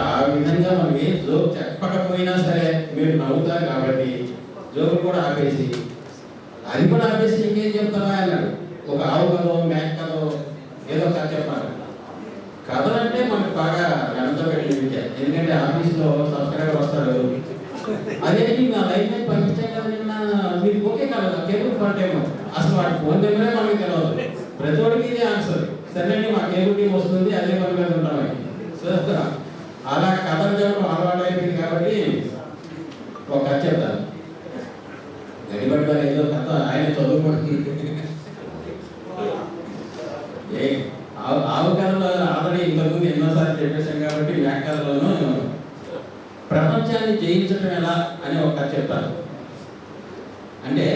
ఆ విధంగా మనకి జోక్ చెప్పకపోయినా సరే మీరు నవ్వుతారు కాబట్టి జోకులు కూడా ఆపేసి, అది కూడా ఆపేసి ఇంకేం చెప్తావా అన్నాడు. ఒక ఆవు కథో మేక కథో ఏదో కథ చెప్పాలి. కథలంటే మనకు బాగా వెనక పెట్టిన విద్య. ఎందుకంటే ఆఫీస్లో సబ్స్క్రైబర్ వస్తాడు, అదేంటి నా లైఫ్ లైన్ పంపించాం కదా నిన్న, మీరు ఓకే కదా కేబుల్ ఫోన్ టైం, అసలు వాడి ఫోన్ నెంబరే మనకి తెలియదు. ప్రతి ఒక్కరికి ఇదే ఆన్సర్, సరేండి మా కేబుల్ టీం వస్తుంది అదే పని మీద ఉంటామని. సో అలా కథలు చెప్పడం అలవాటు అయిపోయింది కాబట్టి ఒక కథ చెప్తాను. గడిబడి గారు ఏదో కథ ఆయన చదువుకోండి. ఆవు కథలో ఆల్రెడీ ఇంతకుముందు ఎన్నోసార్లు చెప్పేశాం కాబట్టి మేక కథలోనూ ప్రపంచాన్ని జయించడం ఎలా అని ఒక కథ చెప్తాను. అంటే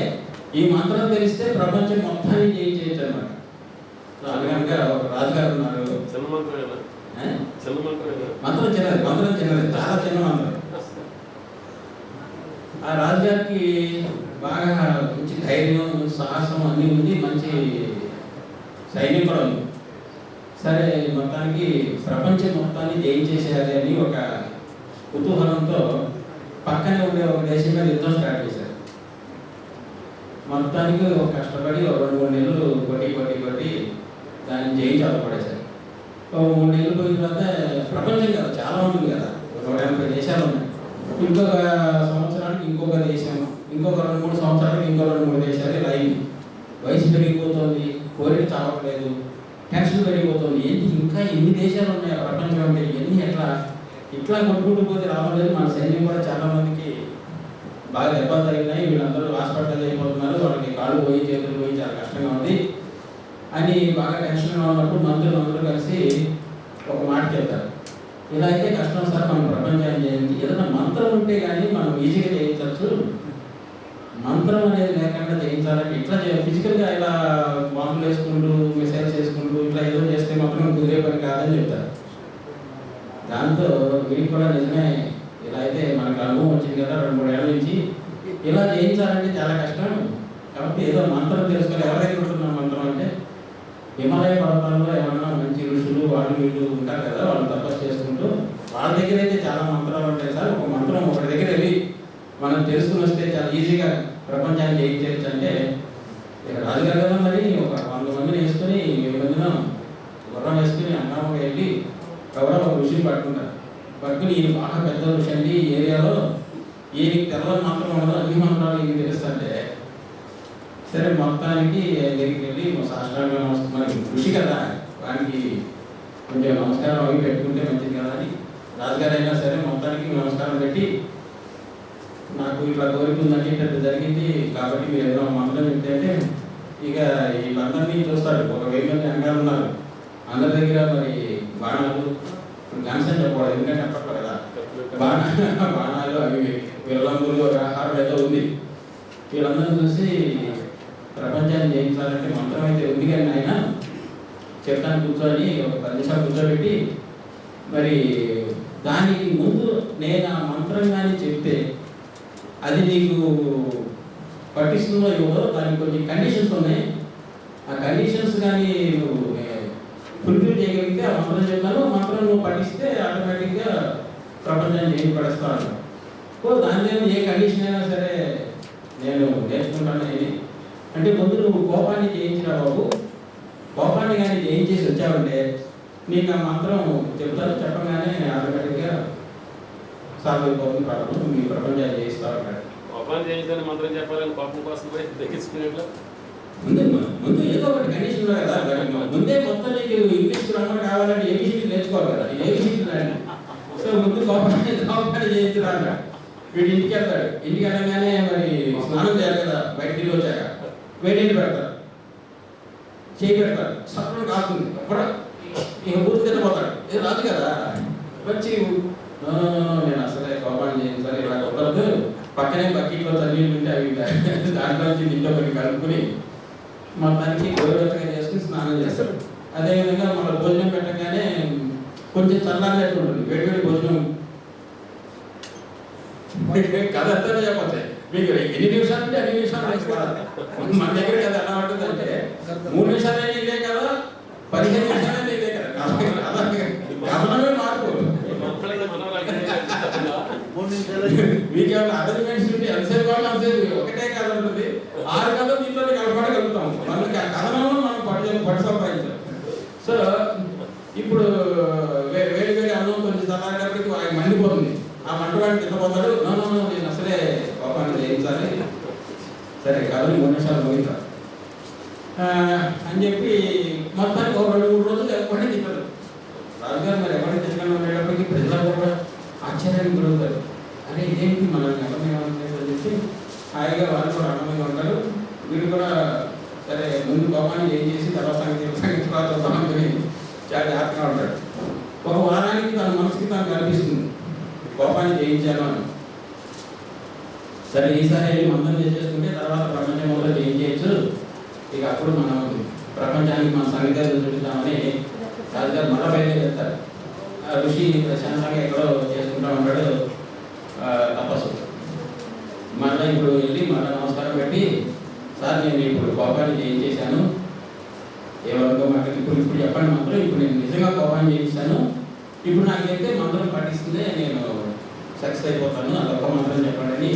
ఈ మంత్రం తెలిస్తే ప్రపంచం మొత్తాన్ని జయించవచ్చు అన్నమాట. అనగా ఒక రాజుగారు ఉన్నారు. మంత్రం చిన్నది, చాలా చిన్న మంత్రం. ఆ రాజుగారికి బాగా మంచి ధైర్యం, సాహసం అన్నీ ఉంది, మంచి సైన్యం కూడా ఉంది. సరే మొత్తానికి ప్రపంచం మొత్తాన్ని జయించేసేయాలి అని ఒక కుతూహలంతో పక్కనే ఉండే ఒక దేశం మీద యుద్ధం స్టార్ట్ చేశారు. మొత్తానికి ఒక కష్టపడి ఒక 2-3 నెలలు కొట్టి దాన్ని జయించాలి పడేశారు. 3 నెలలు పోయిన తర్వాత ప్రపంచం కదా చాలా ఉంటుంది కదా, 180 దేశాలు ఉన్నాయి. ఇంకొక సంవత్సరానికి ఇంకొక దేశం, ఇంకొక 2-3 సంవత్సరానికి ఇంకో 2-3 దేశాలు ఇలా అయింది. వయసు పెరిగిపోతుంది, కోరిక చావట్లేదు, టెన్షన్ పెరిగిపోతుంది. ఏంటి ఇంకా ఎన్ని దేశాలు ఉన్నాయి ప్రపంచం అంటే, ఇవన్నీ ఇట్లా కొట్టుకుంటూ పోతే రావట్లేదు. మన సైన్యం కూడా చాలా మందికి బాగా దెబ్బలు తగిలినాయి, వీళ్ళందరూ హాస్పిటల్ అయిపోతున్నారు, వాళ్ళకి కాళ్ళు పోయి చేతులు పోయి చాలా కష్టంగా ఉంది అని బాగా టెన్షన్గా ఉన్నప్పుడు మంత్రులు అందరూ కలిసి ఒక మాట చెప్తారు. ఇలా అయితే కష్టం సార్, మనం ప్రపంచాన్ని చేయండి, ఏదైనా మంత్రం ఉంటే కానీ మనం ఈజీగా చేయించవచ్చు, మంత్రం అనేది లేకుండా చేయించాలంటే ఇట్లా ఫిజికల్గా ఇలా బాంబులు వేసుకుంటూ మిసైల్స్ వేసుకుంటూ ఇట్లా ఏదో చేస్తే మాత్రం కుదిరే పని కాదని చెప్తారు. దాంతో వీరికి కూడా నిజమే, ఇలా అయితే మనకు అనుభవం వచ్చింది కదా 2-3 ఏళ్ళ నుంచి, ఇలా చేయించాలంటే చాలా కష్టం కాబట్టి ఏదో మంత్రం తెలుసుకొని ఎవరి దగ్గర ఉంటున్న మంత్రం అంటే హిమాలయ పర్వతాల్లో ఏమన్నా మంచి ఋషులు వాళ్ళు వీళ్ళు ఉంటారు కదా, వాళ్ళు తపస్సు చేసుకుంటూ వాళ్ళ దగ్గర అయితే చాలా మంత్రాలు ఉంటాయి సార్, ఒక మంత్రం ఒకటి దగ్గర వెళ్ళి మనం తెలుసుకుని వస్తే చాలా ఈజీగా ప్రపంచాన్ని జయించవచ్చు అంటే, ఇక రాజుగారు కదా మరి ఒక 100 మందిని వేసుకొని 1000 మందిలో గుర్రం వేసుకుని అన్నామగా వెళ్ళి ఎవరో ఒక ఋషిని పట్టుకుని ఈయన బాగా పెద్ద ఋషి అండి ఈ ఏరియాలో, ఈయనకి తెలవని మంత్రం ఉండదు, అన్ని మంత్రాలు ఈయన తెలుస్తుంటే, సరే మొత్తానికి దగ్గరికి వెళ్ళి సాష్టాంగ మనకి ఋషి కదా వానికి కొంచెం నమస్కారం అవి పెట్టుకుంటే మంచిది కదా అని రాజుగారు అయినా సరే మొత్తానికి నమస్కారం పెట్టి, నాకు ఇట్లా కోరిక ఉందంటే ఇట్లా జరిగింది కాబట్టి మీరు ఏదైనా మంత్రం చెప్తే అంటే, ఇక వీళ్ళందరినీ చూస్తాడు. ఒక 1000 మంది వెనకాల ఉన్నారు, అందరి దగ్గర మరి బాణాలు గన్స్ అని చెప్పకూడదు ఎందుకంటే అప్పట్లో కదా, బాణాలు అవి విల్లంబులు ఆహారం ఏదో ఉంది. వీళ్ళందరూ చూసి ప్రపంచాన్ని జయించాలంటే మంత్రం అయితే ఉంది కానీ ఆయన చెప్తాను కూర్చొని ఒక 10 నిమిషాలు కూర్చోబెట్టి, మరి దానికి ముందు నేను ఆ మంత్రం కానీ చెప్తే అది నీకు పట్టిస్తుందో ఇవ్వదో దానికి కొన్ని కండిషన్స్ ఉన్నాయి, ఆ కండిషన్స్ కానీ నువ్వు ఫుల్ఫిల్ చేయగలిగితే ఆ మంత్రం చెప్తాను, మంత్రం నువ్వు పఠిస్తే ఆటోమేటిక్గా ప్రపంచాన్ని జయింపడేస్తాను. దాని ఏ కండిషన్ అయినా సరే నేను నేర్చుకుంటాను ఇది అంటే, ముందు నువ్వు కోపాన్ని జయించిన బాబు, కోపాన్ని కానీ జయించేసి వచ్చావంటే నీకు ఆ మంత్రం చెప్తాను, చెప్పగానే ఆటోమేటిక్గా సాల్వ్ అయిపోతుంది ప్రాబ్లం, మీ ప్రపంచాన్ని జయిస్తారు. కోపాన్ని జయించాలని మంత్రం చెప్పాలని కోపం కోసం తగ్గించుకునేట్లా ముందు ఏదో ఒకటి కండిషన్ ఉంది కదా, ముందే మొత్తం నీకు ఇంగ్లీష్ గ్రామర్ కావాలంటే ఏబిసిడీ నేర్చుకోవాలి కదా, ఏబిసిడీ రాండి. సో ముందు కోపాన్ని చేయించురా. వీడు ఇంటికి వెళ్తాడు, ఇంటికి వెళ్ళగానే మరి స్నానం చేయాలి కదా, బయట తిరిగి వచ్చాక వేడి పెడతారు, చేయి పెడతారు, సత్వం కాకుండా అప్పుడు ఇక బూతు తినపోతాడు. ఇది రాదు కదా, వచ్చి నేను అసలే కోపాన్ని చేయించాలి ఇలా కుదరదు, పక్కనే బకెట్లో తల్లీలు ఉంటే అవి దాంట్లో ఇంట్లో కొన్ని కలుపుకుని మొత్తానికి గోరువెచ్చగా చేసుకుని స్నానం చేస్తాడు. అదేవిధంగా మన భోజనం పెట్టగానే కొంచెం చల్లారినట్టు ఉంటుంది, వేడి భోజనం కథ అంతా చెప్పచ్చు. మీకు ఎన్ని నిమిషాలు అంటే అన్ని నిమిషాలు వేసుకోవాలి. మన దగ్గర కదా ఎలా ఉంటుందంటే 3 నిమిషాలైనా ఇదే కదా, 15 నిమిషాలైనా ఇదే కదా, కథనమే మార్పు. మీకేమైనా అరేంజ్మెంట్స్ ఉంటే ఎంతసేపు వాళ్ళు అంతసేపు ఒకటే కథ ఉంటుంది. 6 కథలు దీంట్లో కలపడగలుగుతాం. మనకి ఆ కథనంలో మనం పట్టు సంపాదించాం. సో ఇప్పుడు వేడి వేడి అన్నం కొంచెం చల్లారేటప్పటికి ఆయన మండిపోతుంది. ఆ మంటవాడిని తిట్టబోతాడు. నేను అసలే కోపాన్ని చేయించాలి, సరే కథని 3 నిమిషాలు ముగిస్తా అని చెప్పి మొత్తానికి 2-3 రోజులు ఎక్కడే తిట్టారు. రాజుగారు మరి ఎవరిని తిట్టకుండా ఉండేటప్పటికి ప్రజలు కూడా ఆశ్చర్యానికి గురవుతారు. అరే ఇదేంటి మనల్ని అర్థమేమని చెప్పి హాయిగా వాళ్ళు కూడా అర్థంగా ఉంటారు. వీళ్ళు కూడా సరే ముందు కోపాన్ని ఏం చేసి తర్వాత సంగతి బాగుంటుంది చాలా జాగ్రత్తగా ఉంటాడు. ఒక వారానికి తన మనసుకి తను కనిపిస్తుంది కోపాన్ని జయించాను అని. సరే ఈసారి మందం చేసేసుకుంటే తర్వాత ప్రపంచంలో జయించవచ్చు, ఇక అప్పుడు మనం ప్రపంచానికి మన సంగీతాలు చూపిద్దామని రాజుగారు మళ్ళీ బయలుదేరుతారు. ఋషి ప్రశాంతంగా ఎక్కడో చేసుకుంటూ ఉంటాడు తపస్సు. మళ్ళీ ఇప్పుడు వెళ్ళి మళ్ళీ నమస్కారం పెట్టి, సార్ నేను ఇప్పుడు కోపాన్ని జయించేశాను, ఏమనుకో మాట ఇప్పుడు చెప్పండి మంత్రం, ఇప్పుడు నేను నిజంగా కోపాన్ని జయించాను, ఇప్పుడు నాకు చెప్తే మంత్రం పట్టిస్తుందే నేను సక్సెస్ అయిపోతాను, అదొక్క మంత్రం చెప్పండి అని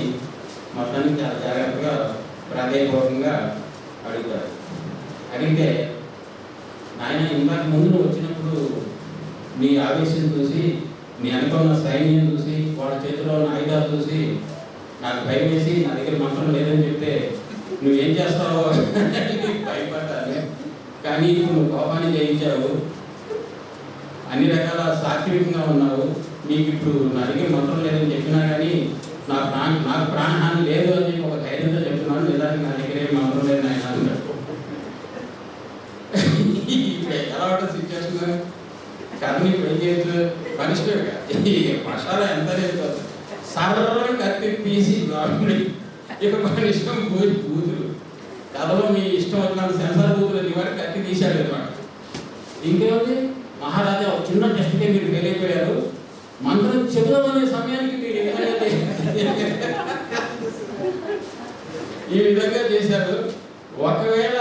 మొత్తానికి చాలా జాగ్రత్తగా ప్రాధాన్యపూర్వకంగా అడుగుతారు. అడిగితే నాయన ఇందాక ముందు నువ్వు వచ్చినప్పుడు నీ ఆవేశం చూసి, నీ అనుకున్న సైన్యం చూసి, వాళ్ళ చేతిలో ఉన్న ఆయుధాలు చూసి నాకు భయం వేసి నా దగ్గర మంత్రం లేదని చెప్తే నువ్వేం చేస్తావో భయపడ్డాను. కానీ ఇప్పుడు నువ్వు కోపాన్ని జయించావు, అన్ని రకాల సాత్వికంగా ఉన్నావు, నీకు ఇప్పుడు నా దగ్గర మంత్రం లేదని చెప్పినా కానీ నాకు ప్రాణహాని లేదు అని చెప్పి ఒక ధైర్యంతో చెప్తున్నాను, నిజానికి నా దగ్గర ఏం మంత్రం లేదు ఆయన అన్నాడు. ఇప్పుడు ఎలా ఉంటుంది సిచ్యువేషన్? కథని ఇప్పుడు ఏం చేయొచ్చు, మనిషిగా మసాలా ఎంత లేదు సర్రం కత్తి తీసి ఇక మన ఇష్టం బూతులు కథలో మీ ఇష్టం వచ్చిన సెన్సార్ బూతులు ఇవన్నీ కత్తి తీశాడు అనమాట. ఇంకేముంది, మహారాజా ఒక చిన్న టెస్ట్కే మీరు ఫెయిల్ అయిపోయారు, మంత్రం చెబుదామనే సమయానికి మీరు ఈ విధంగా చేశారు. ఒకవేళ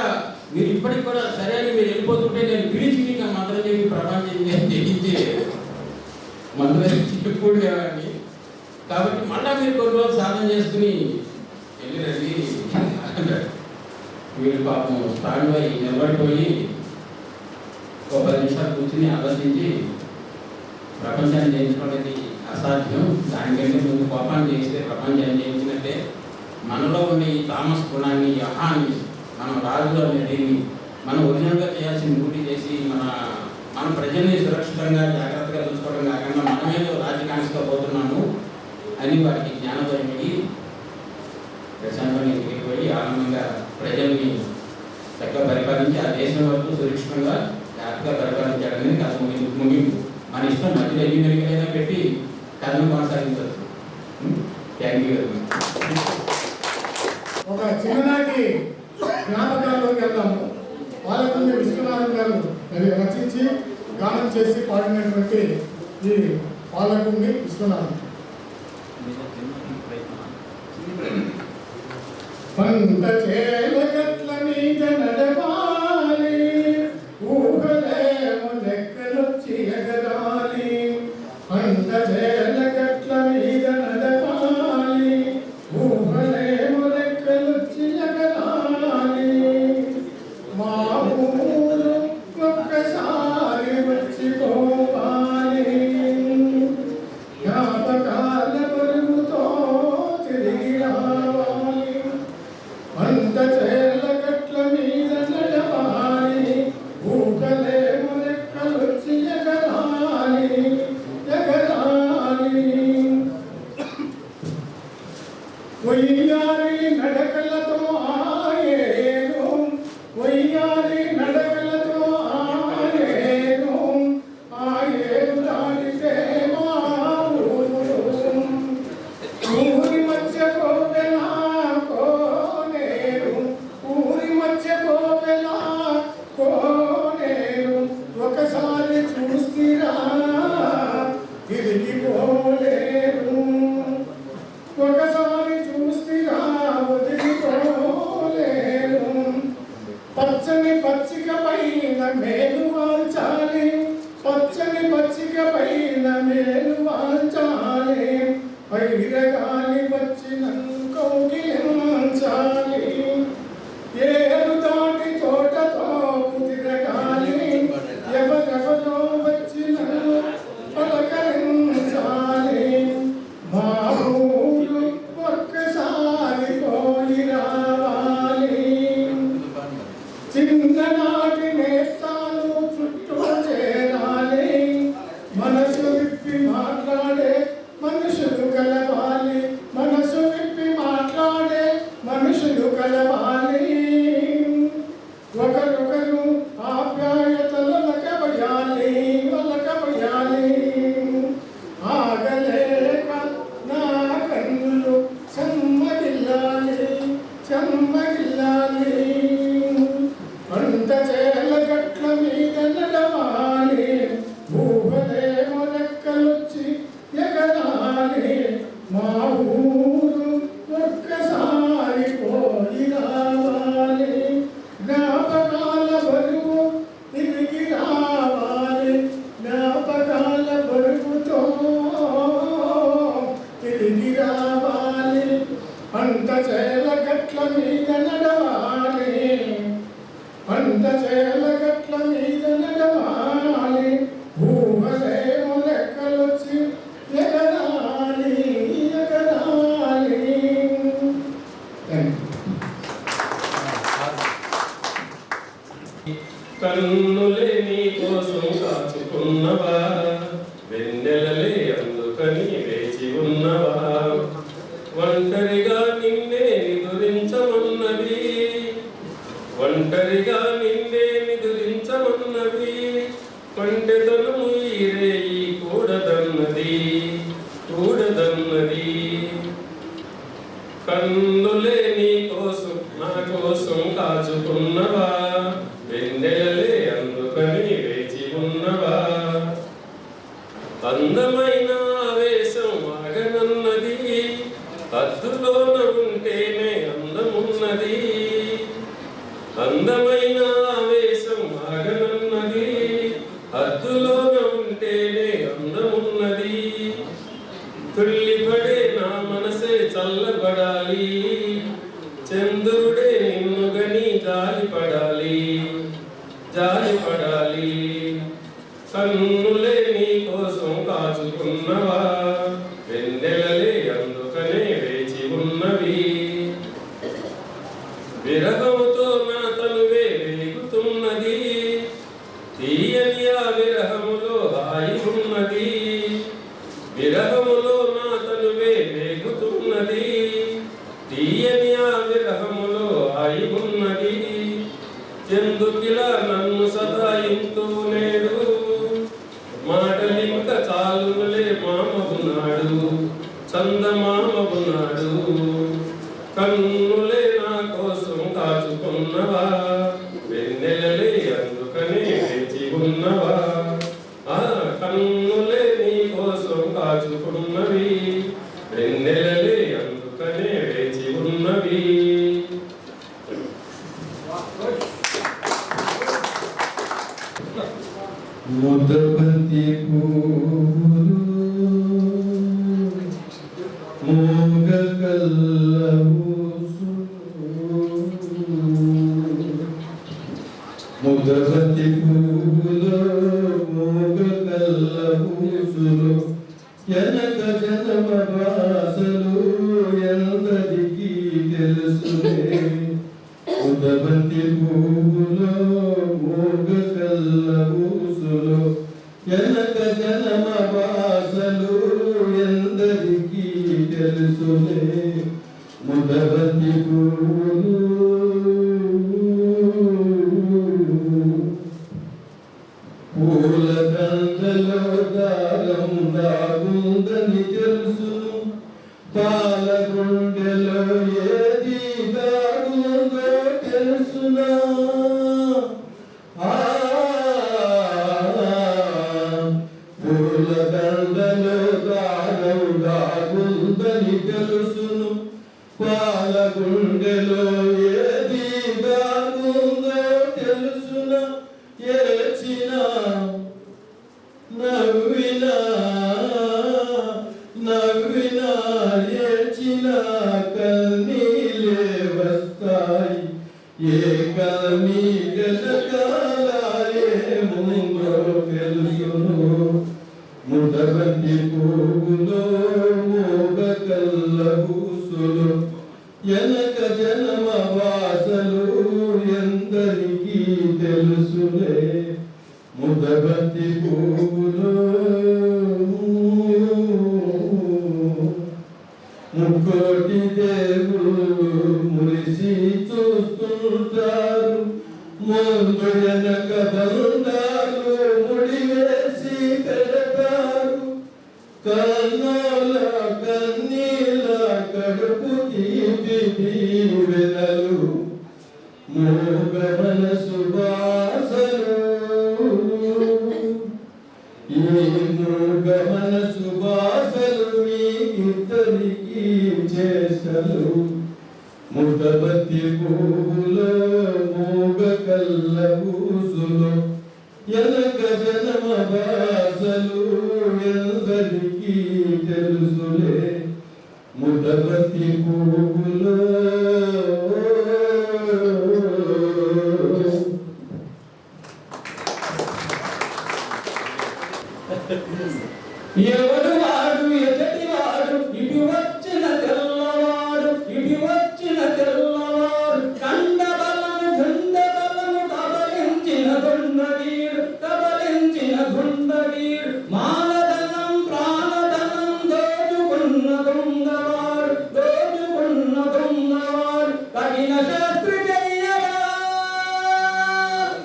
మీరు ఇప్పటికి కూడా సరే అని మీరు వెళ్ళిపోతుంటే నేను పిలిచి మీకు ఆ మంత్రం చెప్పి ప్రపంచం జయించి మంత్రం చెప్పుకునేవాడిని. కాబట్టి మళ్ళా మీరు కొన్ని రోజులు సాధన చేసుకుని వెళ్ళిరండి అంటాడు. వీళ్ళు పాపం స్టాండ్ అయి నిలబడిపోయి ఒక 10 నిమిషాలు కూర్చుని ఆలోచించి ప్రపంచాన్ని జయించడం అనేది అసాధ్యం, దానికంటే ముందు కోపాన్ని చేస్తే ప్రపంచాన్ని జయించినట్టే. మనలో ఉండే ఈ తామస్ గుణాన్ని, యహాన్ని, మనం రాజులు అనే దీన్ని మనం ఒరిజినల్గా చేయాల్సిన డ్యూటీ చేసి మన ప్రజల్ని సురక్షితంగా జాగ్రత్తగా చూసుకోవడం కాకుండా మనమేదో రాజకాంక్షగా పోతున్నాము అని వారికి జ్ఞానోదయం అయ్యి ప్రశాంతంగా ఇంటికి పోయి ఆనందంగా ప్రజల్ని చక్కగా పరిపాలించి ఆ దేశం వరకు సురక్షితంగా జాగ్రత్తగా పరిపాలించాడని కథ ముగింపు. మన ఇష్టం మధ్యలో ఎన్ని మెరుగులైనా పెట్టి కథను కొనసాగించవచ్చు. Thank you. ఒక చిన్ననాటి జ్ఞాపకాల్లోకి వెళ్దాము. పాలకొండ విశ్వనాథం గారు రచించి గానం చేసి పాడినటువంటి ఈ పాలకొండ విశ్వనాథం. పంట చేలగట్ల మీద నడవాలి, ఊహలేమో లెక్కలొచ్చి ఎగరాలి. పంట చేలగట్ల మీద నడవాలి, ఊహలేమో లెక్కలొచ్చి ఎగరాలి. మా ఊరు ఒక్కసారి వచ్చిపోవాలి, జ్ఞాపకాల పరుగుతో తిరిగి రావాలి. పంట చేలగట్ల మీద నడవాలి, ఊహలేమో లెక్కలొచ్చి ఎగరాలి. వైరగాలి వచ్చిన కౌగిలించాలి ఏరు దాటి తోటతో కుదిరగాలి ఎవరెవరో వచ్చిన పలకరించాలి మా ఊరు ఒక్కసారి పోయి రావాలి చిన్ననాటి నేస్తాలు చుట్టూ చేరాలి మనసు విప్పి మాట్లాడే మనుషులు కలవాలి మనసు విప్పి మాట్లాడే మనుషులు కలవాలి ఒకరొకరు ఆప్యాయతలు వలకబయాలి ఆగలేక నా కన్నులు చెమ్మగిల్లాలి అంత చేల గట్ల మీద నడవాలి ఊహలేమో లెక్కలొచ్చి ఎగరాలి మా ఊరు ఒక్కసారి పోయి రావాలి జ్ఞాపకాల బరువు తిరిగి రావాలి జ్ఞాపకాల బరువుతో తిరిగి రావాలి అంత చేల గట్ల మీద నడవాలి అంత చేల గట్ల మీద నడవాలి ఊహలేమో లెక్కలొచ్చి ఎగరాలి కన్నులే నీ కోసం కాచుకున్నవా వెన్నెలలే అందుకని వేచి ఉన్నవా ఒంటరిగా నిన్నే నిదురించమన్నది కొంటెదను ఈరేయి కూడదన్నది కన్నులే నీ కోసం నా కోసం కాచుకున్నవా వెన్నెలలే అందుకని వేచి ఉన్నవా అందమైన ఆవేశం ఆగనన్నది హద్దులోన ఉంటేనే అందమున్నది అందమైన ఆవేశం ఆగనన్నది హద్దులోన ఉంటేనే అందమున్నది తుల్లిపడే నా మనసే చల్లబడాలి చంద్రుడే నిన్ను గని జాలిపడాలి కన్నులే నీ కోసం కాచుకున్నవా వెన్నెలలే అందుకనే వేచి ఉన్నవి విరహముతో నా తనువే వేగుతున్నది తీయని ఆ విరహములో హాయి ఉన్నది విరహములో నా తనువే వేగుతున్నది తీయని ఆ విరహములో హాయి ఉన్నది ఎందుకిలా నన్ను సదాయింతూ నేడు మాటలింక చాలునులే మామగున్నాడు చందమామగున్నాడు కన్నులే నా కోసం కాచుకున్నవా వెన్నెలలే అందుకనే వేచి ఉన్నవా కన్నులే నీ కోసం కాచుకున్నవి వెన్నెలలే అందుకనే వేచి ఉన్నవి ముద్దబంతి పూలు మూగ కల్లూసు ముద్దబంతి పూలు మూగ కల్లూసులు ఎనక జనమ భాషలు ఎందరికి తెలుసునే ముద్దబంతి పూలు మూగ కల్లూసులు ఎనక జనమ భాషలు ఎందరికి తెలుసునే ముద్దబంతి పూలు పూల దండలో దారం దాగుందని తెలుసును పాలగుండెలో ఏది దాగుందో తెలుసునా పూల దండలో దారం దాగుందని తెలుసును పాలగుండెలో ఏది దాగుందో తెలుసునా ఏచిన నవ్వు తెలుసును ముదబంది పువ్వులో మోగ కల్ల పూసులు ఎనక జనమ వాసలు ఎందరికీ తెలుసులే ముదబంది పువ్వులో ముక్కోటి దేవుళ్ళు మురిసి చూస్తుంటారు ముందు వెనక బంధాలు ముడివేసి పెడతారు కన్నోల కన్నీల కడుపు తీపి దీవెనలు మూగ మనసు బాసలు ఈ మూగ మనసు బాసలు మీ ఇద్దరికి చేసలు ముదబంది పువ్వులో మూగ కల్ల పూసులు ఎనక జనమ బాసలు ఎందరికీ తెలుసులే ముదబంది పువ్వులో ఎవడు వాడు ఎదటి వాడు ఇటు వచ్చిన తెల్లవాడు ఇటు వచ్చిన తెల్లవాడు కండ బలము గుండ బలము కబలించిన గుండవీడు కబలించిన గుండవీడు మానధనం ప్రాణధనం దోచుకున్న దొంగవాడు దోచుకున్న దొంగవాడు తగిన శస్త్ర చెయ్యరా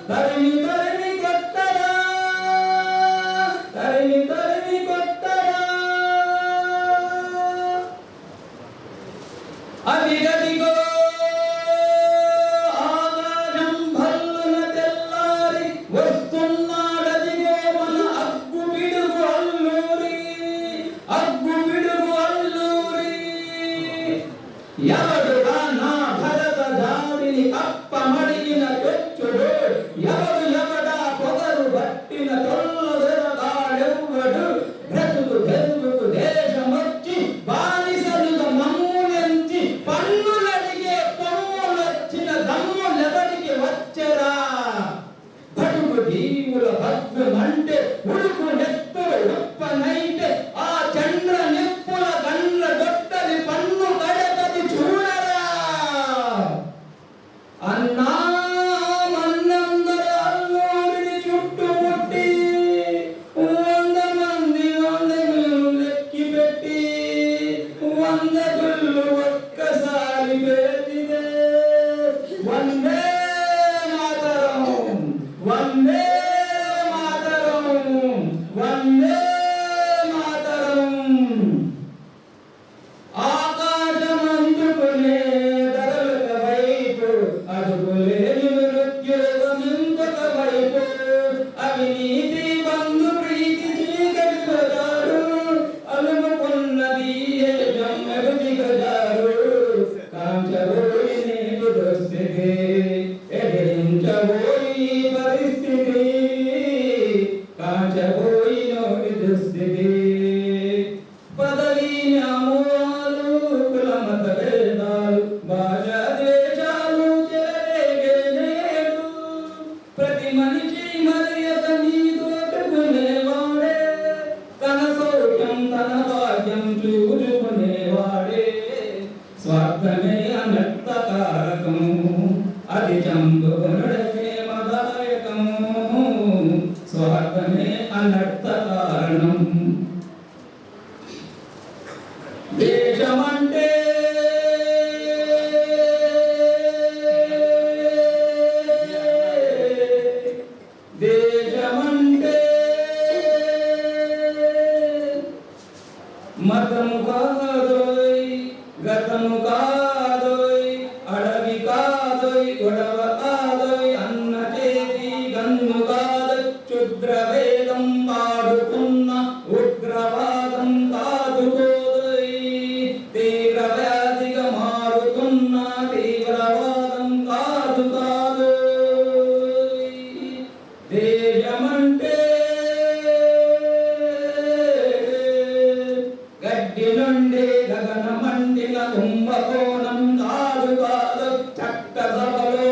తరిమి తరిమి కొట్టరా తరిమి తరిమి కొట్టరా అదిగదిగో ఆకాశం భల్లున తెల్లారి వస్తున్నాడదిగో మన అగ్గు పిడుగు అల్లూరి అగ్గు పిడుగు అల్లూరి ఎవడుగా నా భరత జాతిని అప్పమడిగిన పెచ్చుడు ఎవడు ఎవడా పొగరు పట్టిన తొల్లదొరగాడెవ్వడు బ్రతుకు బెతుకు దేశమొచ్చి బానిసలుగా మమ్ములెంచి పన్నులడిగే కొమ్ములొచ్చిన దమ్ములెవడికి వచ్చరా బడుగు దీవుల భద్రమంటే ఉడుకు నెత్తులు ఉప్పనైతే ఆ చంద్ర నిప్పుల గండ్ర గొట్టలి పన్ను గడగది చూడరా అన్నా మన్నందరూ అల్లూరిని చుట్టుముట్టి 100 మంది 100 గుళ్ళు లెక్కి పెట్టి 100 గుళ్ళు ఒక్కసారి పెట్టితే వందే మాతరం వందే మాతరం వందే మాతరం ఆకాశమందుకునే ధరలక వైపు అదుపులేని నిరుద్యోగం ఇంకొక వైపు అవినీతి బంధు ప్రీతి చీకటి బజారు అలుముకున్నది ఏ జమ్మెడు గజారు కాంచబోయి నేటి దుస్థితి ఎదిరించబోయి పరిస్థితి కాంచబోయి నోటి దుస్థితి పదవి న్యామోలు కులమత భేదాలు భాషా ద్వేషాలు చెలరేగే నేడు ప్రతి మనిషి మర్యాద నీదోచుకునేవాడే తన సౌఖ్యం తన భాగ్యం చూచుకునేవాడే స్వార్థమే అనర్థకారకం అది చంపుకొనుడకే మదాయకం స్వార్థమే అనర్థ కారణం దేశమంటే దేశమంటే మతము కాదోయ్ గతము కాదోయ్ అడవి కాదోయ్ గొడవ కాదోయ్ అన్న చేతి గన్ను కాదోయ్ క్షుద్ర వేదం పాడుతున్న ఉగ్రవాదం కాదుకోదోయ్ తీవ్ర వ్యాధిగా మారుతున్న తీవ్రవాదం కాదు కాదోయ్ దేశమంటే గడ్డి నుండి గగన మండిన కుంభకోణం కాదు కాదు చట్ట సభలో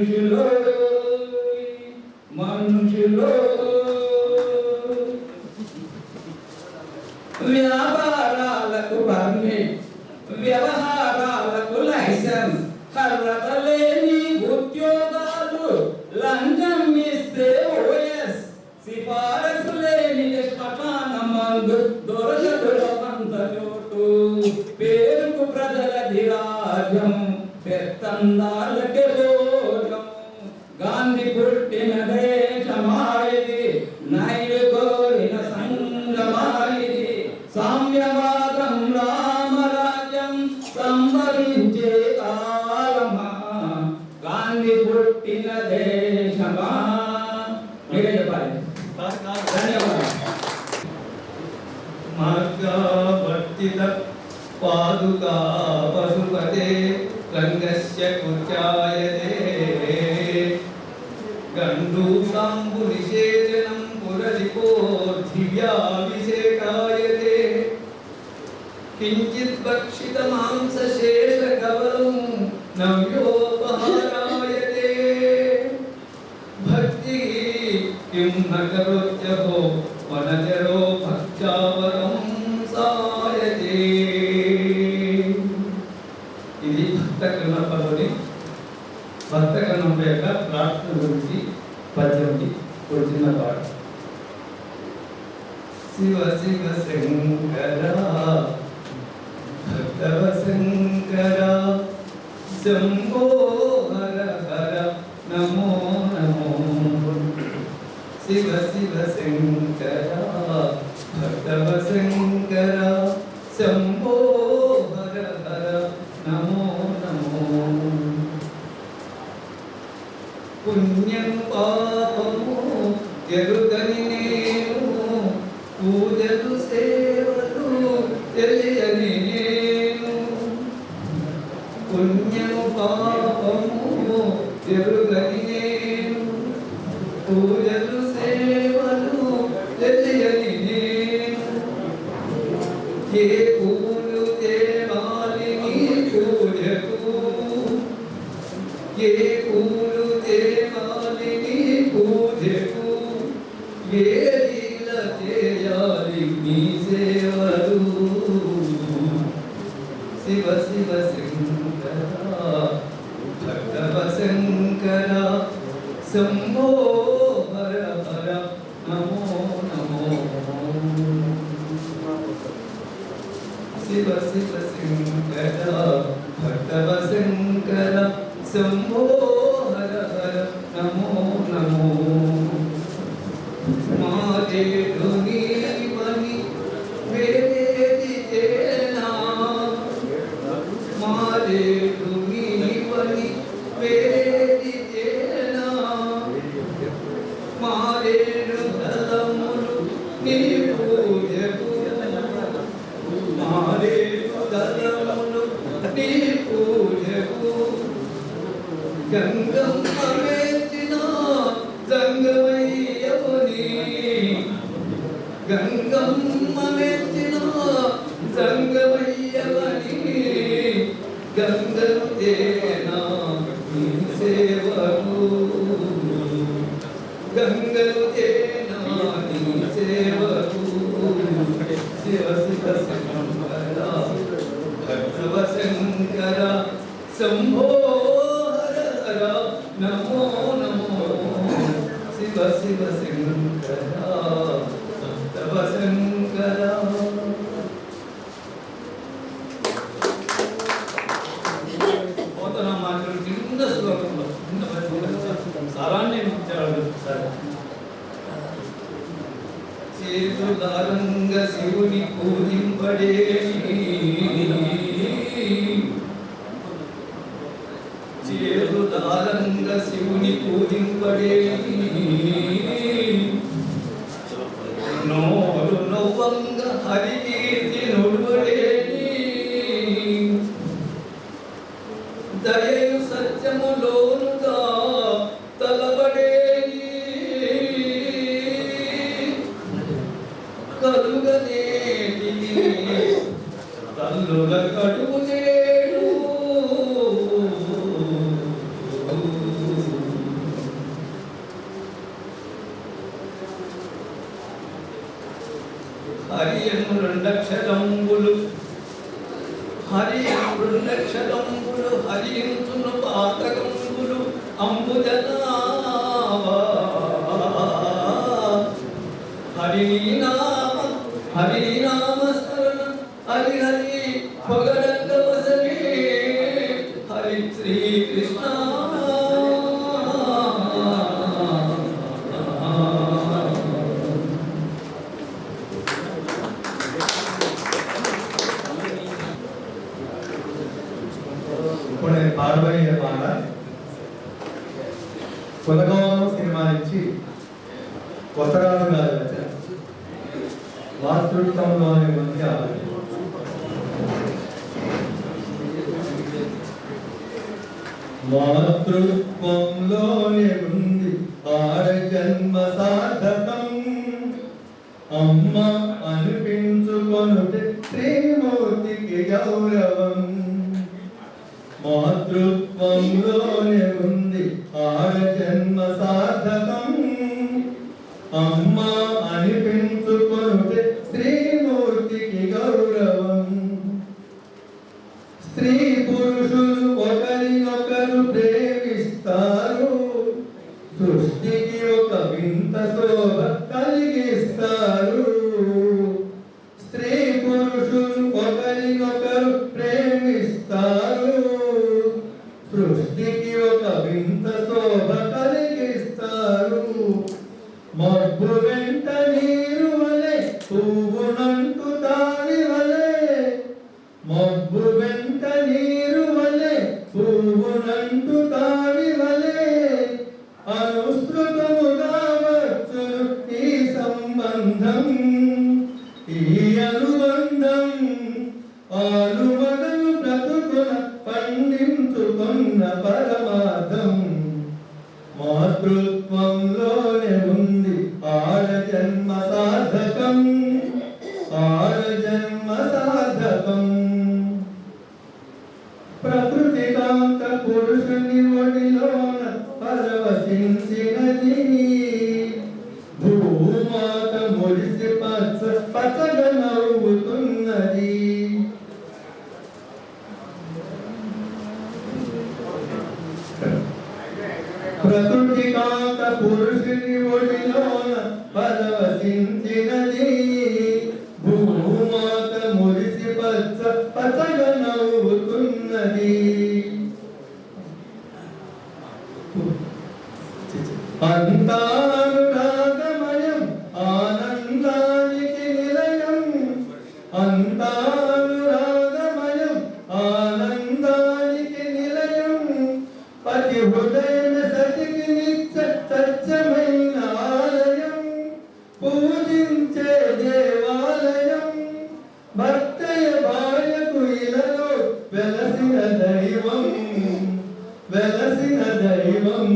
మనుషులో మనుషులో వ్యాపారాలకు పర్మిట్, వ్యవహారాలకు లైసెన్స్, అర్హత లేని ఉద్యోగాలు, లంచం ఇస్తే ఓఎస్, సిఫారసు లేని శ్మశాన మందు, దొరకదుల పంత చోటు, పేరుకు ప్రజలది రాజ్యం, పెత్తందాలకే భోజం. గాంధీ పుట్టిన దేశమాయిది, నాయుడు కోరిన సంగమాయిది, సామ్యవాదం రామరాజ్యం సంభవించే కాలమా, గాంధీ పుట్టిన దేశమా. మీరే చెప్పాలి. ధన్యవాదాలు. మార్గావర్తిత పాదుకా పశుపతే రంగస్య కుచాయతే గండూసాంబు నిషేచనం పురలిపోర్ధివ్యాభిషేకాయతే కించిత్ భక్షిత మాంసశేష కవలం నవ్యోపహారాయతే భక్తి కిం న కరోత్యహో వనజరో భక్త్యావరం సాయతే. ఇది భక్త కన్నప్పలోని భక్త కన్నప్ప యొక్క ప్రార్థన గురించి పద్యంకి వచ్చిన పాట. శివ శివ శంకర భక్తవ శంకర శంభో హర హర నమో నమో. శివ శివ శంకర భక్తవ శంకర శంభో హర హర నమో నమో. పుణ్యం పాపము ఎరుగని నేను, పూజలు సేవలు తెలియని నేను. పుణ్యము పాపము ఎరుగని నేను, పూజలు సేవలు తెలియని నేను. ఏ పూలు తేవాలి నీ పూజకు, ఏ పూలు తేవాలి నీ పూజకు, ఏ లీల చేయాలి నీ సేవలు. శివ శివ శంకర భక్తవ శంకర శంభో హర హర నమో నమో. శివ శివ శంకర భక్తవ శంకర శంభో హర హర నమో నమో. మాదేడు నీవని వేదేది చేనా, మాదేడు నీవని వేదేది చేనా. మాదేడు దళములు నీ పూజకు, మాదేడు దళములు నీ పూజకు. గంగమ్మ వేచిన జంగమయ్యవని, గంగమ్మ వేచిన జంగమయ్యవని. గంగలు తేనా నీ సేవలు, గంగలు తేనా నీ సేవలు. శివ శివ శంకర భక్తవ శంకర శంభో హర హర నమో నమో. శివ శివ శంకర భక్తవ శంకర. పోతన మాటలు చిన్న శ్లోకంలో చిన్న సారాన్ని చేతులారంగ శివుని పూజింపడే, చేతులారంగ శివుని పూజింపడే. నోరు నవ్వంగ హరికీర్తి నొడువడేని, దయయు సత్యములోనుగా తలబడేని. కలుగనేటి తల్లుల కడుపు చేడు, భజించును పాతకంబులు అంబుజనావా హరి నామ స్మరణ హరి హరి భగడంగవసనే హరి శ్రీ కృష్ణ ఇప్పుడు నేను పాడబోయే పాట కులగోళం సినిమా నుంచి కొత్తరాజు గారి రచన మాతృత్వంలోని మధ్య మాతృత్వంలోనే ఉంది ఆడ జన్మ సార్థకం అమ్మ అనిపించుకొనుటే శ్రీమూర్తికి గౌరవం మాతృత్వంలోనే ఉంది ఆడ జన్మ సార్థకం అమ్మ అనిపించుకొనుటే శ్రీమూర్తికి గౌరవం స్త్రీ పురుషులు ఒకరినొకరు ప్రేమిస్తారు సృష్టికి ఒక వింత శోభ కలిగిస్తారు స్త్రీ పురుషులు ఒకరినొకరు ప్రేమిస్తారు సృష్టికి ఒక వింత శోభ కలిగిస్తారు మబ్బు వెంట నీరు వలె పువ్వునంటూ తావి వలె మబ్బు వెంట నీరు వలె పువ్వునంటూ తావి వలె అనుసృతముగా వచ్చును ఈ సంబంధం ఈ అనుబంధం ఆలుమగను బ్రతుకున పండించుకున్న పరమార్థం మాతృత్వంలోనే ఉంది ఆడ జన్మ సార్థకం ఆడ జన్మ సార్థకం ప్రకృతి కాంత పురుషుని ఒడిలోన పరవశించినది భూమాత మురిసి పచ్చగా నవ్వుతున్నది ప్రకృతి కాంత పురుషుని ఒడిలోన పరవశించినది భూమాత మురిసి పచ్చగా నవ్వుతున్నది అంతానురాగమయం ఆనందానికి నిలయం అంతానురాగమయం ఆనందానికి నిలయం పతి హృదయం సతికి నిత్య సత్యమైన ఆలయం పూజించే దేవాలయం భక్తయ భార్యకు ఇలలో వెలసిన దైవం వెలసిన దైవం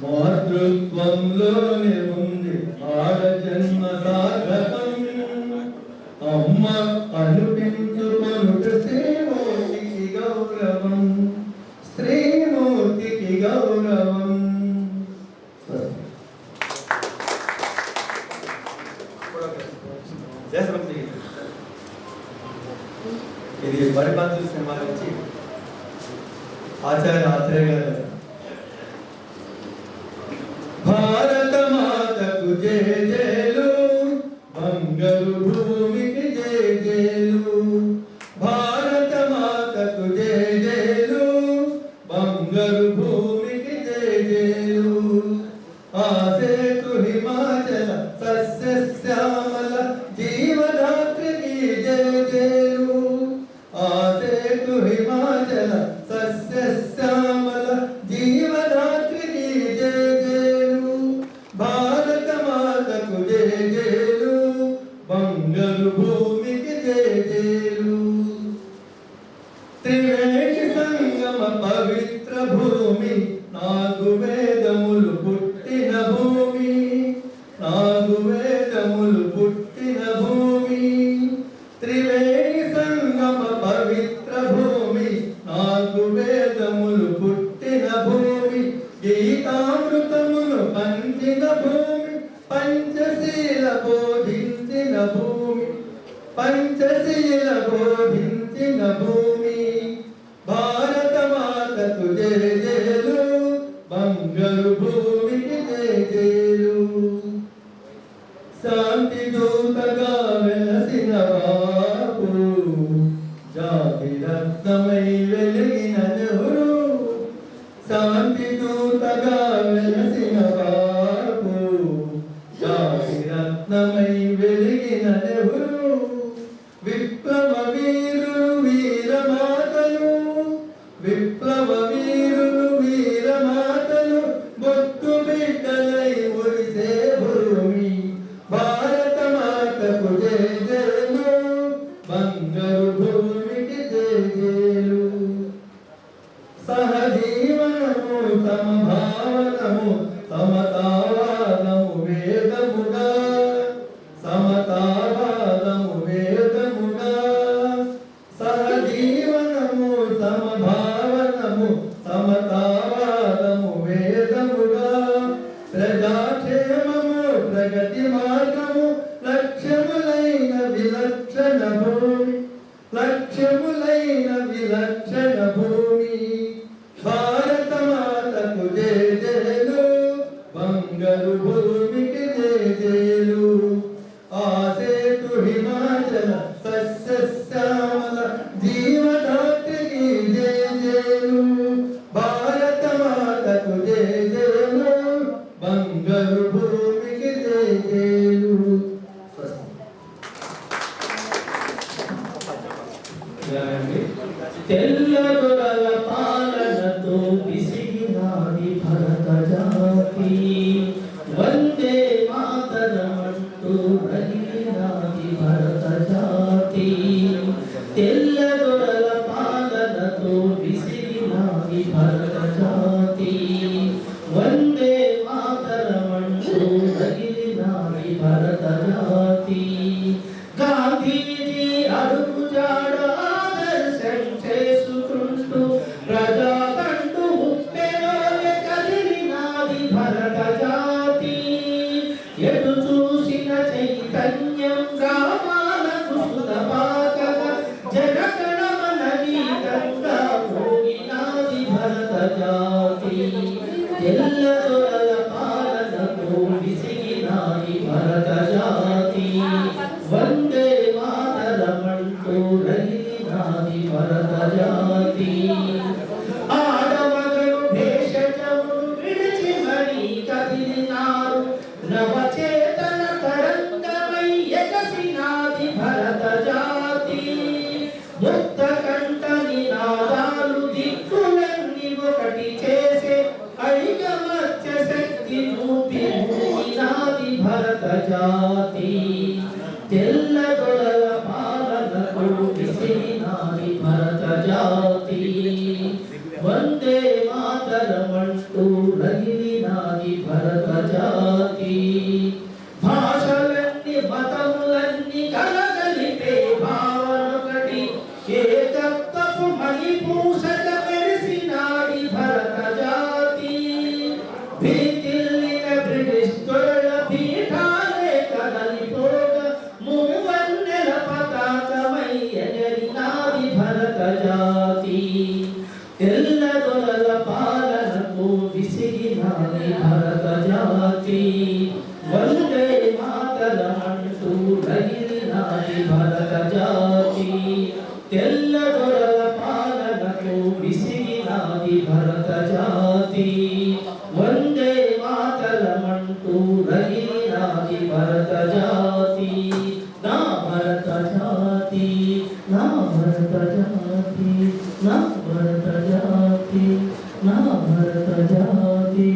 మాతృత్వంలోనే ఉంది ఆడ జన్మ సాధకం అమ్మ అనిపించుకొనుట శ్రీమూర్తికి గౌరవం స్త్రీమూర్తికి గౌరవం ఇది బడిపంచు సినిమా నుంచి ఆచార్య గారు భారత మాతకు జయ జయలు బంగారు భూమికి జయ జయలు భారత మాతకు జయ జయలు బంగారు భూమికి జయ జయలు ఆసేతు హిమాచల సస్యశ్యామల జీవదాత్రికి జయ జయలు ఆసేతు హిమాచల సస్యశ్యామల జీవదాత్రికి జయ జయలు భారత మాతకు జయ జయలు బంగారు భూమికి జయ జయలు త్రివేణి సంగమ పవిత్ర భూమి మాతకు జయ జయలు బంగారు భూమికి జయ జయలు శాంతి దూతగా వెలసిన బాపు జాతి రత్నమై వెలిగిన నెహ్రూ శాంతి దూతగా వెలసిన బాపు జాతి రత్నమై వెలిగిన నెహ్రూ విప్లవ వీరులు వీరమాతలు విప్లవ వీరులు వీరమాతలు బొట్టు బిడ్డలై ఒరిసే భూమి భారత మాతకు జయ జయలు బంగారు భూమికి జయ జయలు సహజీవనము సమభావనము సమతావాదము వేదముగా సమతావాదము వేదముగా సహజీవనము సమభావనము సమతావాదము వేదముగా ప్రజాక్షేమము ప్రగతి మార్గము లక్ష్యములైన విలక్షణ భూమి లక్ష్యములైన విలక్షణ భూమి భారత మాతకు జయ జయలు బంగారు భూమికి జయ జయలు ఆసేతు హిమాచల సస్యశ్యామల జీవదాత్రికి జయ జయలు భారత మాతకు జయ జయలు బంగారు భూమికి జయ జయలు తెల్లదొరల పాలనతో విసిగినాది భరత జాతి వందే మాతరమంటూ రగిలినాది భరత జాతి తెల్లదొరల పాలనతో విసిగినాది భరత జాతి వందే మాతరమంటూ రగిలినాది భరత జాతి గాంధీజీ అడుగు జాడ చేసుకుంటూ ప్రజాకంటూ ఉప్పెనోలే కదిలినాది భరత జాతి ఎటు చూసిన చైతన్యం గ్రామాలకు సుధపాకల జనగణమన గీతంగా మోగినాది భరత జాతి తెల్లదొరల పాలనకు విసిగినాది భరత జాతి వందే మాతరమంటూ రగిలినాది భరత జాతి ఆడమగలు భేషజమును విడిచి మరీ కదిలినారు నవచేతన తరంగమై ఎగసినాది భరత జాతి ముక్త కంఠ నినాదాలు దిక్కులన్నీ ఒకటి చేసే ఐకమత్య శక్తి చూపినాది భరత జాతి తెల్లదొరల పాలనకు విసిగినాది భరత జాతి వందే మాతరమంటూ రగిలినాది భరత జాతి భాషలన్నీ మతములన్నీ కలగలిపే భావనొకటి ఏకత్వపు మణిపూసక మెరిసినాడి భరత జాతి భీతిల్లిన బ్రిటిష్ దొరల పీఠాలే కదలిపోగా మూవన్నెల పతాకమై ఎగరినాది భరత జాతి తెల్లదొరల పాలనకు విసిగినాది భరత జాతి వందే మాతరమంటూ రగిలినాది భరత జాతి తెల్లదొరల పాలనకు విసిగినాది భరత జాతి వందే మాతరమంటూ రగిలినాది భరత జాతి నా భరత జాతి నా భరత జాతి నా భరత జాతి నా భరత జాతి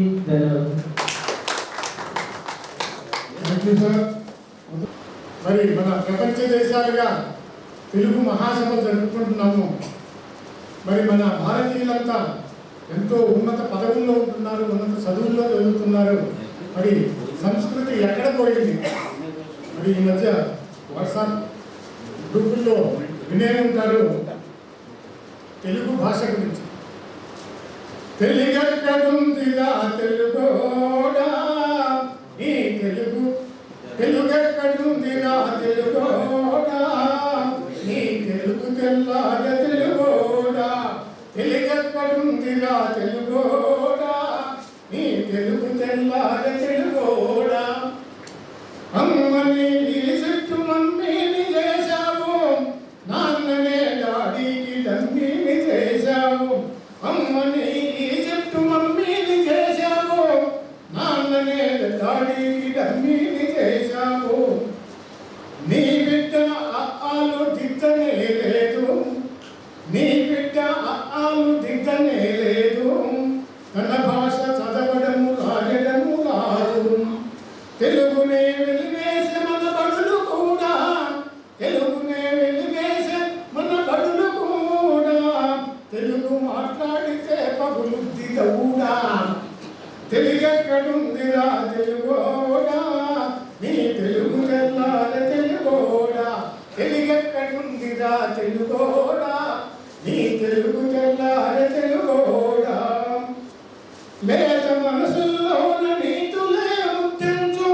మరి మన ప్రపంచ దేశాలుగా తెలుగు మహాసభ జరుపుకుంటున్నాము. మరి మన భారతీయులంతా ఎంతో ఉన్నత పదవుల్లో ఉంటున్నారు, ఉన్నత చదువుల్లో చదువుతున్నారు. మరి సంస్కృతి ఎక్కడ పోయింది? మరి ఈ మధ్య వాట్సాప్ గ్రూపుల్లో వినే ఉంటారు తెలుగు భాష గురించి. తెలుగెక్కడుందిరా తెలుగోడా నీ తెలుగు, తెలుగెక్కడుందిరా తెలుగోడా నీ తెలుగు తెల్లార తెలుగోడా తెలియకడుందిరా తెలుగోడా నీ తెలుగు తెల్లార తెలుగోడా అమ్మని ఈజిప్టు మమ్మీని చేశావు నాన్ననే డాడీకి డమ్మీని చేశావు అమ్మని ఈజిప్టు మమ్మీని చేశావు నాన్ననే డాడీకి డమ్మీని చేశావు నీ బిడ్డ అఆలు దిద్దనే లేదు నీ బిడ్డ అఆలు దిద్దనే లేదు తన భాష చదవడము రాయడము రాదు తెలుగునే వెలివేసే మన బడులు కూడా తెలుగునే వెలివేసే మన బడులు కూడా తెలుగు మాట్లాడితే పగులుద్ది కూడా తెలుగెక్కడుందిరా తెలుగోడా నీ తెలుగు తెల్లార తెలుగోడా తెలుగెక్కడుందిరా తెలుగోడా నీ తెలుగు తెల్లార తెలుగోడా లేత మనసుల్లోన నీతులే ముత్తించు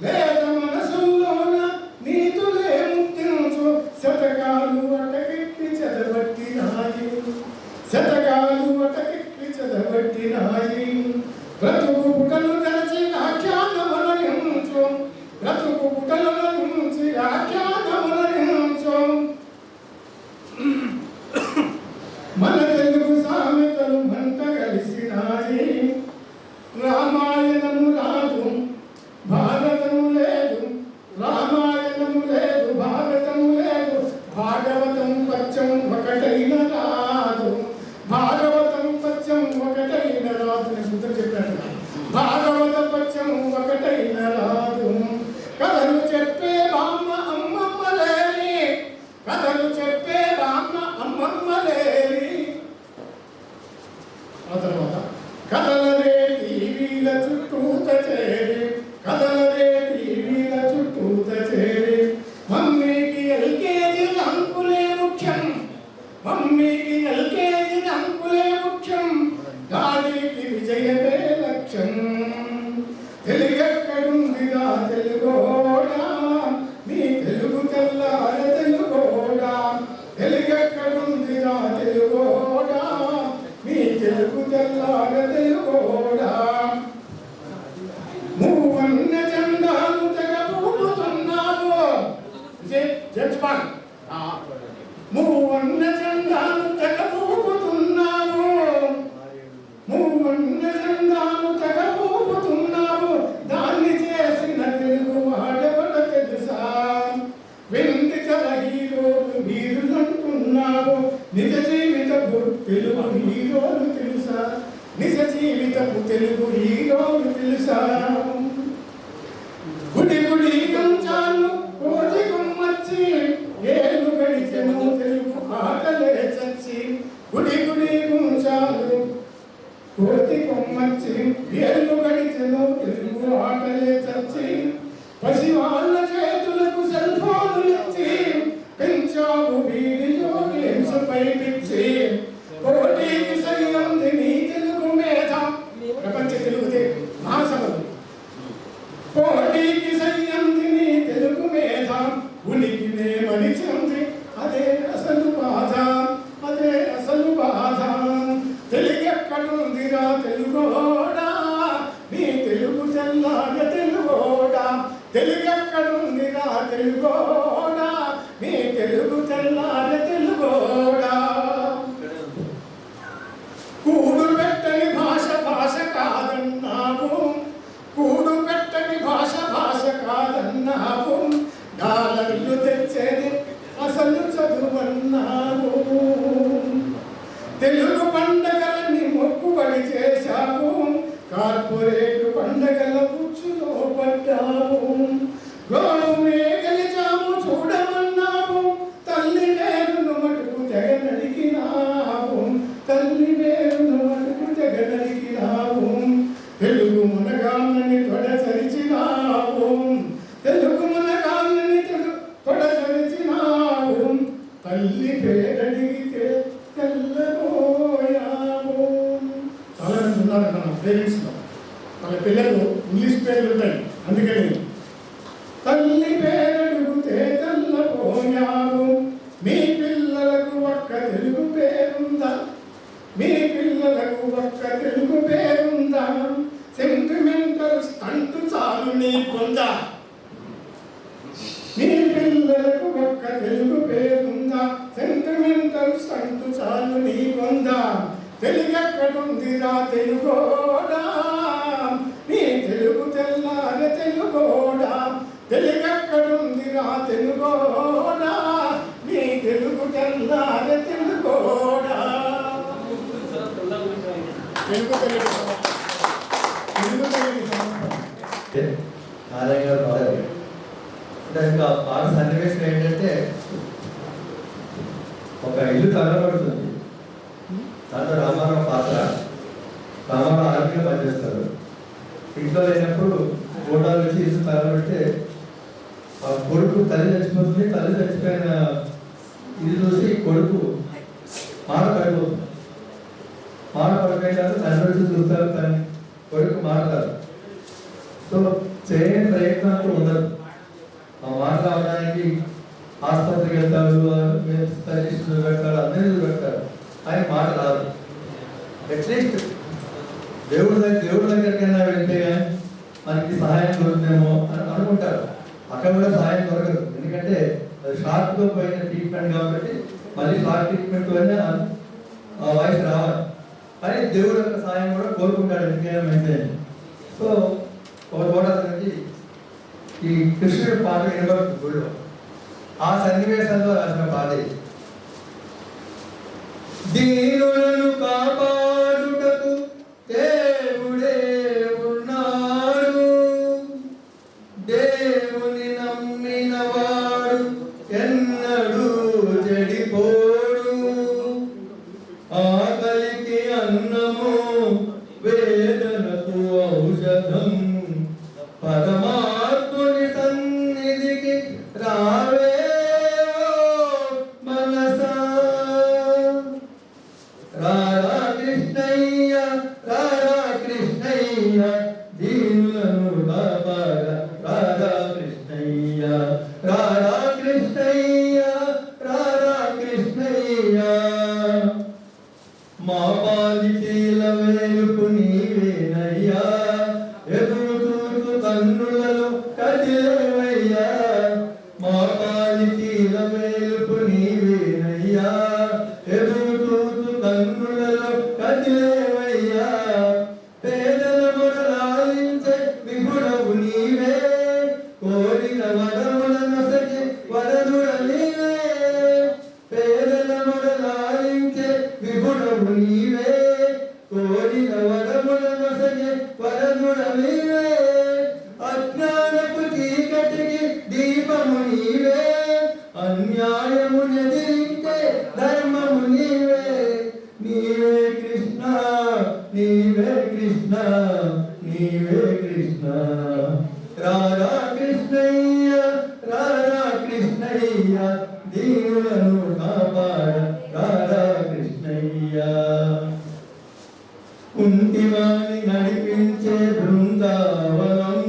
లేత మనసుల్లోన నీతులే ముత్తించు శతకాలు అటకెక్కి చదవట్టినాయి శతకాలు అటకెక్కి చదవట్టినాయి బ్రతుకు పుటలు తెరచి ఆఖ్యానమనరించు బ్రతుకు పుటల నుంచి ఆఖ్యానమనరించు మన తెలుగు సామెతలు మంట కలిసినాయి రామాయణము రాదు భారతము లేదు రామాయణము లేదు భారతము లేదు భాగవతం పచ్చం ఒకటైన రాదు భాగవతం పచ్చం ఒకటైన రాదు నేను సూత్రం చెప్పాను భాగవత పచ్చం ఒకటైన రాదు కథలు చెప్పే బామ్మ అమ్మమ్మ లేని కథలు చెప్పే బామ్మ అమ్మమ్మ లేని ఆ తర్వాత కథలనే టీవీల చుట్టూత చేరి కథలనే టీవీల చుట్టూత చేరి మమ్మీకి ఎల్కేజీ అంకులే ముఖ్యం మమ్మీకి ఎల్కేజీ అంకులే ముఖ్యం డాడీకి విజయమే లక్ష్యం తెలుగెక్కడుందిరా తెలుగోడా నీ తెలుగు తెల్లార తెలుగోడా తెలుగెక్కడుందిరా తెలుగోడా నీ తెలుగు తెల్లార తెలుగోడా మూవన్న జెండాలు తెగబూపుతున్నావు జడ్జ్మెంట్ మూవన్న జెండాలు తెగబూపుతున్నావు మూవన్న జెండాలు తెగబూపుతున్నావు దాన్ని చేసిన తెలుగు వాడెవడ తెలుసా వెండి తల హీరోలు వీరులంటున్నావు నిజ జీవితపు తెలుగు హీరోలు తెలుసా నిజ జీవితపు తెలుగు హీరోలు తెలుసా గుడి గుడి కంచాలు కోటి గుమ్మచ్చి ఏళ్ళు గడిచెను తెలుగు ఆటలే చచ్చి గుడి గుడి గుంచాలు కోటి కొమ్మచ్చి ఏళ్ళు గడిచెను తెలుగు ఆటలే చచ్చి పసివాళ్ళ చేతులకు సెల్ ఫోన్లు ఇచ్చి పెంచావు వీడియో గేమ్స్ పై పిచ్చి కోటికి సయ్యంది నీ తెలుగు మేధ ప్రపంచ తెలుగు మహాసభలు కోటికి సయ్యంది నీ తెలుగు మేధ ఉనికినే మరిచింది అదే అసలు బాధ అదే అసలు బాధ తెలుగెక్కడుందిరా తెలుగోడా నీ తెలుగు తెల్లార తెలుగోడా తెలుగెక్కడుందిరా తెలుగోడా నీ తెలుగు తెల్లార తెలుగోడా కూడు పెట్టని భాష భాష కాదన్నావు కూడు పెట్టని భాష భాష కాదన్నావు డాలర్లు తెచ్చేది అసలు చదువన్నావు తెలుగు పండగలని మొక్కుబడి చేశావు కార్పొరేట్ పండగల పుచ్చులో పడ్డావు గోవునే గెలిచాము చూడమన్నావు తల్లి వేరును మటుకు తెగ నరికినావు తల్లి వేరును మటుకు తెగ నరికినావు తెలుగు మునగాన్నని తొడ చరిచినావు తెలుగు మునగాన్నని తొడ చరిచినావు తల్లి పేరడిగితే తెల్లబోయావు చాలా మంది ఉన్నారంట మన పేరెంట్స్లో వాళ్ళ పిల్లలు ఇంగ్లీష్ పేర్లు ఉంటాయి అందుకని తల్లి పేరడుగుతే తెల్లబోయావు మీ పిల్లలకు ఒక్క తెలుగు పేరుందా పిల్లలకు ఒక్క తెలుగు పేరుందా, సెంటిమెంటల్ స్టంట్ చాలు నీ పొంద. నీ పిల్లలకు ఒక్క తెలుగు పేరుందా, సెంటిమెంటల్ స్టంట్ చాలు నీ పొంద. తెలుగెక్కడుందిరా తెలుగోడా, నీ తెలుగు తెల్లార తెలుగోడా. తెలుగెక్కడుందిరా తెలుగోడా, నీ తెలుగు తెల్లార తెలుగోడా. నారాయణ గారు పాడారు. ఇంకా పాట సన్నివేశం ఏంటంటే, ఒక ఇల్లు తగలబడుతుంది. దాంట్లో రామారావు పాత్ర. రామారావు ఆర్మీగా పనిచేస్తారు. ఇంట్లో లేనప్పుడు గోడాలు వచ్చి ఇల్లు తగలబెడితే ఆ కొడుకు తల్లి చచ్చిపోతుంది. తల్లి చచ్చిపోయిన ఇది చూసి కొడుకు మాట పడిపోతుంది. మాట పడిపోయినాక తండ్రి వచ్చి చూస్తారు, తల్లి కొడుకు మాట్లాడు. సో చేయని ప్రయత్నాలు ఉండదు. ఆ మాట రావడానికి ఆసుపత్రికి వెళ్తాడు, సజెషన్లు పెడతాడు, అందరినీ పెడతాడు. ఆయన మాట రాదు. అట్లీస్ట్ దేవుడి దగ్గరికైనా వెళ్తే కానీ మనకి సహాయం దొరుకుతుందేమో అని అనుకుంటారు. అక్కడ కూడా సహాయం దొరకదు. ఎందుకంటే అది షార్ట్తో పోయిన ట్రీట్మెంట్ కాబట్టి మళ్ళీ షార్ట్ ట్రీట్మెంట్ అయినా ఆ వాయిస్ రావాలి. కానీ దేవుడు యొక్క సహాయం కూడా కోరుకుంటాడు ఎందుకైనా మంచిది. సో ఒక తోట నుంచి ఈ కృష్ణుడి పాట వినబడుతుంది గుడిలో. ఆ సన్నివేశంలో రాసిన పాట దీనులను కాపాడుటకు దేవుడే ఉన్నాడు, దేవుని నమ్మిన వాడు ఎన్నడూ చెడిపోడు. ఆకలికి అన్నము, వేదనకు ఔషధం, పరమాత్ముని సన్నిధికి రావే మనసా. రారా కృష్ణయ్య, రారా కృష్ణయ్య, దీనులను కాపాడ. రారా కృష్ణయ్య, రారా కృష్ణయ్య, రారా కృష్ణయ్య. మా పాలిటీల వేలుపు నీవేనయ్యా, ఎదురు చూసు కన్నులలో కదిలేవయ్యా. మా పాలిటీల వేలుపు నీవేనయ్యా, ఎదురు చూసు కన్నులలో కదిలేవయ్యా. పేదల మొరలాలించే విభుడవు నీవే, కోరిన వరముల నొసగి వరదుడ నీవే. పేదల మొరలాలించే విభుడవు నీవే, కోరిన వరముల నొసగి వరదుడ నీవే. అజ్ఞానపు చీకటికి దీపము నీవే, అన్యాయము ఎదిరించే ధర్మము నీవే. నీవే కృష్ణ, నీవే కృష్ణ, నీవే కృష్ణ. రారా కృష్ణయ్య, రారా కృష్ణయ్య, దీనులను కాపాడ. రారా కృష్ణయ్య. కుంటివాణి నడిపించే బృందావనం,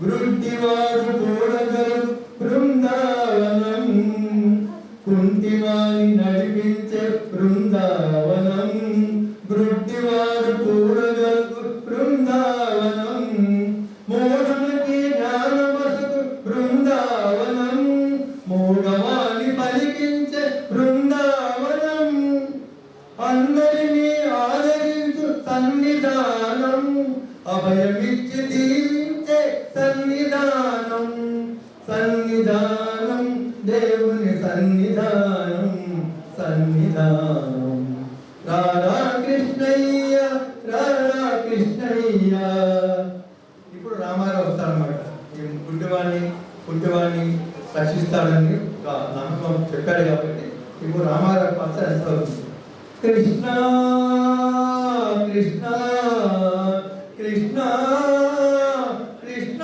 గ్రుడ్డివాడు చూడగలరు బృందావనం. కుంటివాణి నడిపించే బృందావనం, గ్రుడ్డివాడు చూడగలరు బృందావనం. మూఢునికి జ్ఞానమసకు బృందావనం, మూఢవాణి పలికించే బృందావనం. అందరినీ ఆదరించు సన్నిధానం, అభయమిచ్చి దీవించే సన్నిధానం. సన్నిధానం, దేవుని సన్నిధానం, సన్నిధానం. రారా కృష్ణయ్య, రారా కృష్ణయ్య. ఇప్పుడు రామారావు వస్తారన్నమాట. ఈ పుట్టివాడిని రక్షిస్తాడని ఒక నమ్మకం చెప్పాడు కాబట్టి ఇప్పుడు రామారావు పాత్ర ఎంత అవుతుంది. కృష్ణ కృష్ణ కృష్ణ కృష్ణ,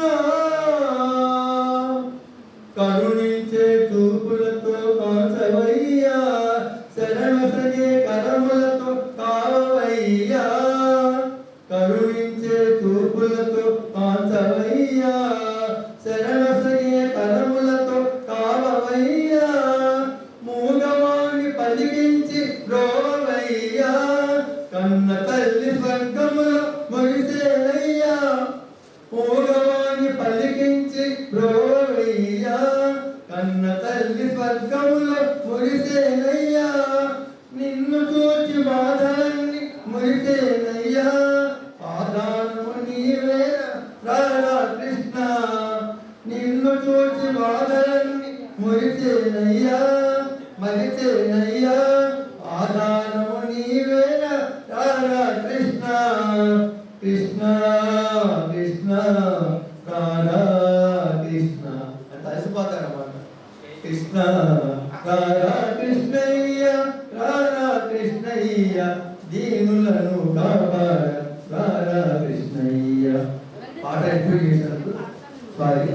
కరుణించే చూపులతో కాచవయ్యా, శరణసగే కరములతో కావయ్యా. కరుణించే చూపులతో కాచవయ్యా, శరణసగే కరములతో కావయ్యా. మూగవాణి పలికించి బ్రోవయ్యా, కన్న తల్లి స్వర్గములో ముగిసేనయ్యా మూగవాణి పలికించి బ్రోవయ్యా కన్న తల్లి స్వర్గములో ముగిసేనయ్యా నిన్ను చూచి బాధలన్నీ ముగిసేనయ్యా ఆదానము నీవేరా రారా కృష్ణ నిన్ను చూచి బాధలన్నీ ముగిసేనయ్యా మరిచేనయ్యా ఆదానము నీవేరా రారా కృష్ణ కృష్ణ కృష్ణ రారా కృష్ణ అంటే అలసిపోతారన్నమాట కృష్ణ రారా కృష్ణయ్య రారా కృష్ణయ్య దీనులను కాపాడ రారా కృష్ణయ్య పాట ఎక్కువ చేశారు సారీ